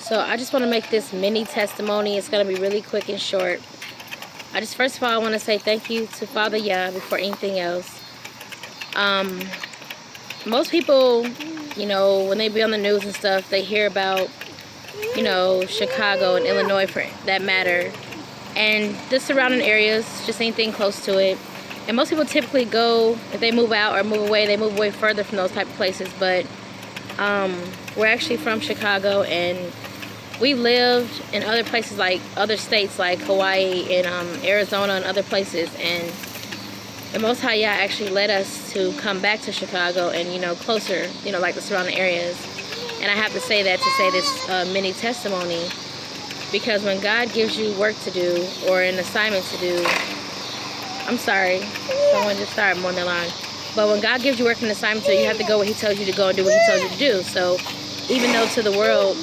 So I just want to make this mini testimony. It's going to be really quick and short. First of all, I want to say thank you to Father Yah before anything else. Most people, when they be on the news and stuff, they hear about, Chicago and Illinois for that matter, and the surrounding areas, just anything close to it. And most people typically go, if they move out or move away, they move away further from those type of places. But we're actually from Chicago, and we lived in other places, like other states like Hawaii and Arizona and other places. And the Most High Yah actually led us to come back to Chicago and, closer, like the surrounding areas. And I have to say that to say this mini testimony, because when God gives you work to do or an assignment to do, I'm sorry, someone just started mowing their lawn. But when God gives you work and assignment to do, you have to go where He tells you to go and do what He tells you to do. So even though to the world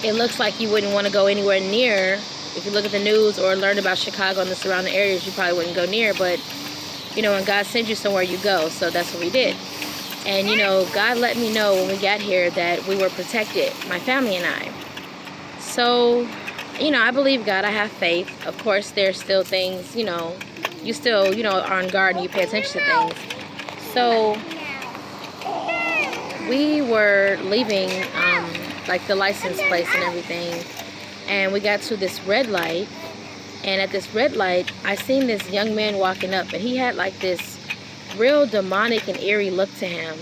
it looks like you wouldn't want to go anywhere near, if you look at the news or learn about Chicago and the surrounding areas, you probably wouldn't go near. But when God sends you somewhere, you go. So that's what we did. And God let me know when we got here that we were protected, my family and I. So I believe God. I have faith. Of course, there's still things, you still, are on guard and you pay attention to things. So we were leaving, like the license place and everything. And we got to this red light. And at this red light, I seen this young man walking up. And he had like this real demonic and eerie look to him.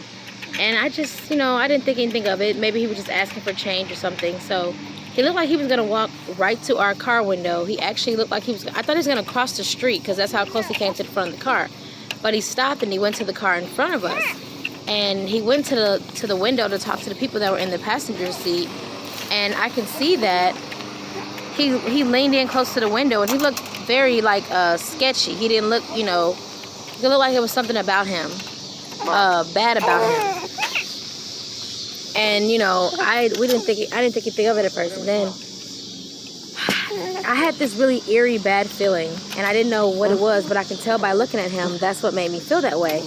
And I just, I didn't think anything of it. Maybe he was just asking for change or something. So he looked like he was going to walk right to our car window. He actually looked like I thought he was going to cross the street because that's how close he came to the front of the car. But he stopped and he went to the car in front of us. And he went to the window to talk to the people that were in the passenger seat. And I can see that he leaned in close to the window and he looked very sketchy. He didn't look, he looked like it was something about him, bad about him. And I didn't think anything of it at first. And then I had this really eerie bad feeling, and I didn't know what it was, but I can tell by looking at him that's what made me feel that way.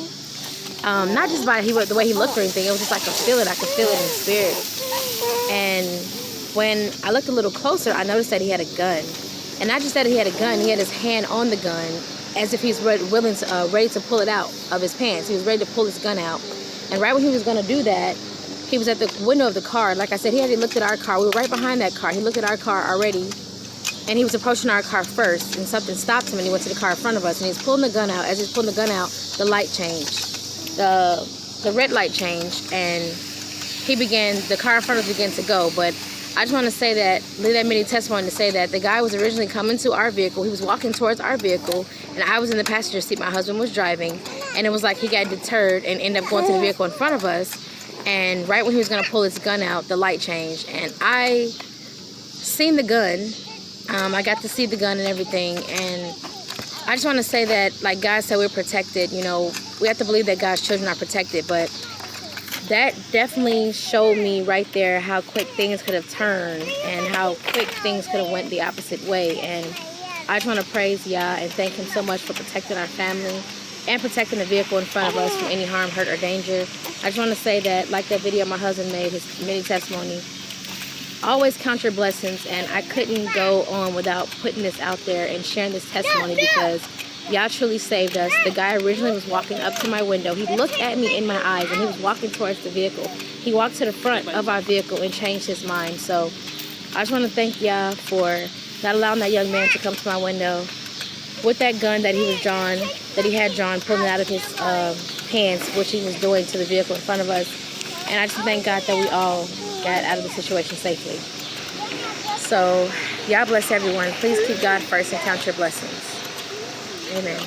Not just by the way he looked or anything. It was just like a feeling. I could feel it in spirit. And when I looked a little closer, I noticed that he had a gun. And not just that he had a gun, he had his hand on the gun as if he's ready to pull it out of his pants. He was ready to pull his gun out. And right when he was going to do that, he was at the window of the car. Like I said, he already looked at our car. We were right behind that car. He looked at our car already. And he was approaching our car first. And something stopped him and he went to the car in front of us. And he's pulling the gun out. As he's pulling the gun out, the light changed. The red light changed. And the car in front of us began to go. But I just want to say that, leave that mini testimony to say that the guy was originally coming to our vehicle. He was walking towards our vehicle. And I was in the passenger seat. My husband was driving. And it was like he got deterred and ended up going to the vehicle in front of us. And right when he was going to pull his gun out, the light changed. And I seen the gun. I got to see the gun and everything. And I just want to say that, like God said, we're protected. We have to believe that God's children are protected. But that definitely showed me right there how quick things could have turned and how quick things could have went the opposite way. And I just want to praise Yah and thank Him so much for protecting our family and protecting the vehicle in front of us from any harm, hurt, or danger. I just want to say that, like that video my husband made, his mini testimony, always count your blessings. And I couldn't go on without putting this out there and sharing this testimony because Yah truly saved us. The guy originally was walking up to my window. He looked at me in my eyes and he was walking towards the vehicle. He walked to the front of our vehicle and changed his mind. So I just want to thank Yah for not allowing that young man to come to my window with that gun that he had drawn, pulling it out of his pants, which he was doing to the vehicle in front of us. And I just thank God that we all got out of the situation safely. So, y'all bless everyone. Please keep God first and count your blessings. Amen.